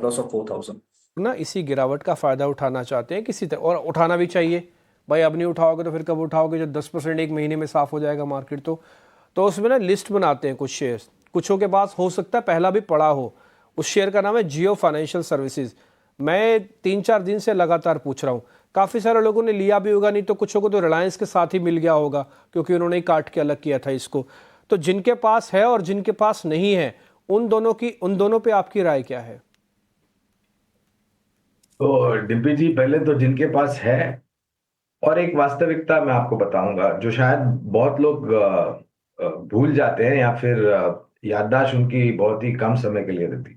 Loss of 4000। ना इसी गिरावट का फ़ायदा उठाना चाहते हैं किसी तरह, और उठाना भी चाहिए भाई। अब नहीं उठाओगे तो फिर कब उठाओगे जब 10% एक महीने में साफ़ हो जाएगा मार्केट। तो उसमें ना लिस्ट बनाते हैं कुछ शेयर्स, कुछों के पास हो सकता है पहला भी पड़ा हो। उस शेयर का नाम है जियो फाइनेंशियल सर्विसेज। मैं 3-4 दिन से लगातार पूछ रहा हूँ, काफ़ी सारे लोगों ने लिया भी होगा, नहीं तो कुछों को तो रिलायंस के साथ ही मिल गया होगा क्योंकि उन्होंने ही काट के अलग किया था इसको। तो जिनके पास है और जिनके पास नहीं है, उन दोनों पे आपकी राय क्या है? तो डिम्पी जी, पहले तो जिनके पास है, और एक वास्तविकता मैं आपको बताऊंगा जो शायद बहुत लोग भूल जाते हैं, या फिर याददाश्त उनकी बहुत ही कम समय के लिए रहती।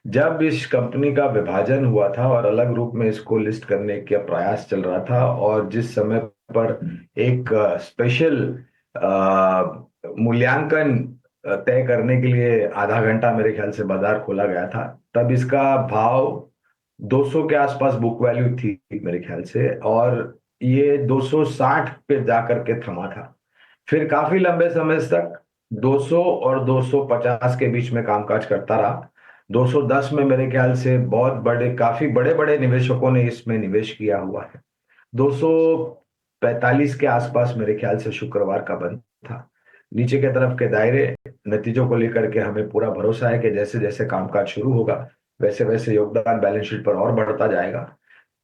जब इस कंपनी का विभाजन हुआ था और अलग रूप में इसको लिस्ट करने का प्रयास चल रहा था, और जिस समय पर एक स्पेशल मूल्यांकन तय करने के लिए आधा घंटा मेरे ख्याल से बाजार खोला गया था, तब इसका भाव 200 के आसपास बुक वैल्यू थी मेरे ख्याल से, और ये 260 पे जाकर के थमा था। फिर काफी लंबे समय तक 200 और 250 के बीच में कामकाज करता रहा। 210 में मेरे ख्याल से बहुत बड़े, काफी बड़े बड़े निवेशकों ने इसमें निवेश किया हुआ है। 245 के आसपास मेरे ख्याल से शुक्रवार का बंद था। नीचे के तरफ के दायरे, नतीजों को लेकर के हमें पूरा भरोसा है कि जैसे जैसे कामकाज शुरू होगा वैसे वैसे योगदान बैलेंस शीट पर और बढ़ता जाएगा।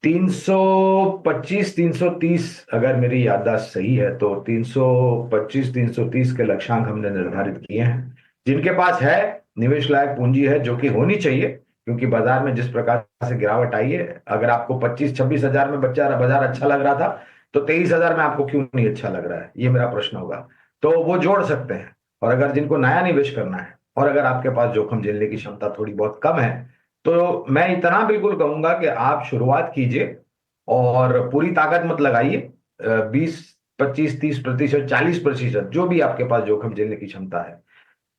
325 330, अगर मेरी याददाश्त सही है तो 325 330 के लक्ष्यांक हमने निर्धारित किए हैं। जिनके पास है निवेश लायक पूंजी है, जो कि होनी चाहिए, क्योंकि बाजार में जिस प्रकार से गिरावट आई है, अगर आपको 25-26 हजार में बच्चा बाजार अच्छा लग रहा था, तो 23 हजार में आपको क्यों नहीं अच्छा लग रहा है, ये मेरा प्रश्न होगा। तो वो जोड़ सकते हैं। और अगर जिनको नया निवेश करना है, और अगर आपके पास जोखिम झेलने की क्षमता थोड़ी बहुत कम है, तो मैं इतना बिल्कुल कहूंगा कि आप शुरुआत कीजिए और पूरी ताकत मत लगाइए। 20 25 30%, 40%, जो भी आपके पास जोखिम झेलने की क्षमता है,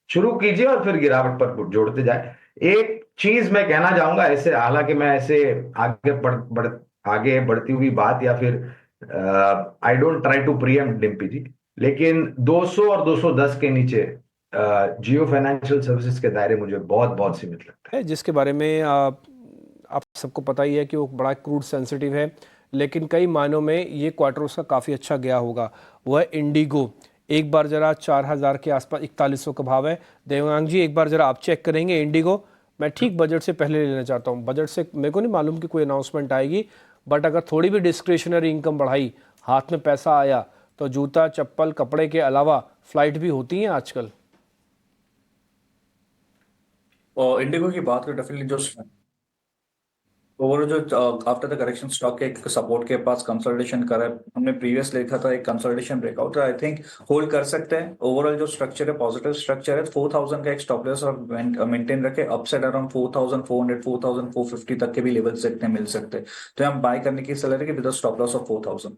शुरू कीजिए और फिर गिरावट पर जोड़ते जाए। एक चीज मैं कहना चाहूंगा, ऐसे हालांकि मैं ऐसे आगे बढ़ती हुई बात, या फिर I don't try to preempt Dimpy ji, लेकिन 200 और 210 के नीचे जियो फाइनेंशियल सर्विसेज के दायरे मुझे बहुत बहुत सीमित लगता है। है जिसके बारे में आप सबको पता ही है कि वो बड़ा क्रूड सेंसिटिव है, लेकिन कई मायनों में ये क्वार्टर उसका काफ़ी अच्छा गया होगा। वो है इंडिगो। एक बार ज़रा 4000 के आसपास 4100 का भाव है। देवांग जी, एक बार ज़रा आप चेक करेंगे इंडिगो। मैं ठीक बजट से पहले लेना चाहता हूँ। बजट से मेरे को नहीं मालूम कि कोई अनाउंसमेंट आएगी, बट अगर थोड़ी भी डिस्क्रिशनरी इनकम बढ़ाई, हाथ में पैसा आया, तो जूता चप्पल कपड़े के अलावा फ्लाइट भी होती हैं आजकल। और इंडिगो की बात करें, डेफिनेटली जो ओवरऑल जो आफ्टर द करेक्शन स्टॉक के एक सपोर्ट के पास कंसोलिडेशन करा है, हमने प्रीवियस देखा था एक consolidation breakout, I think hold कर सकते हैं। ओवरऑल जो स्ट्रक्चर है पॉजिटिव स्ट्रक्चर है। 4000 का एक स्टॉप लॉस और मेंटेन रखे, अपसाइड अराउंड 4400 4450 तक के भी लेवल्स देखते हैं मिल सकते हैं। तो हम बाय करने की सलाह है कि विद स्टॉप लॉस ऑफ 4000।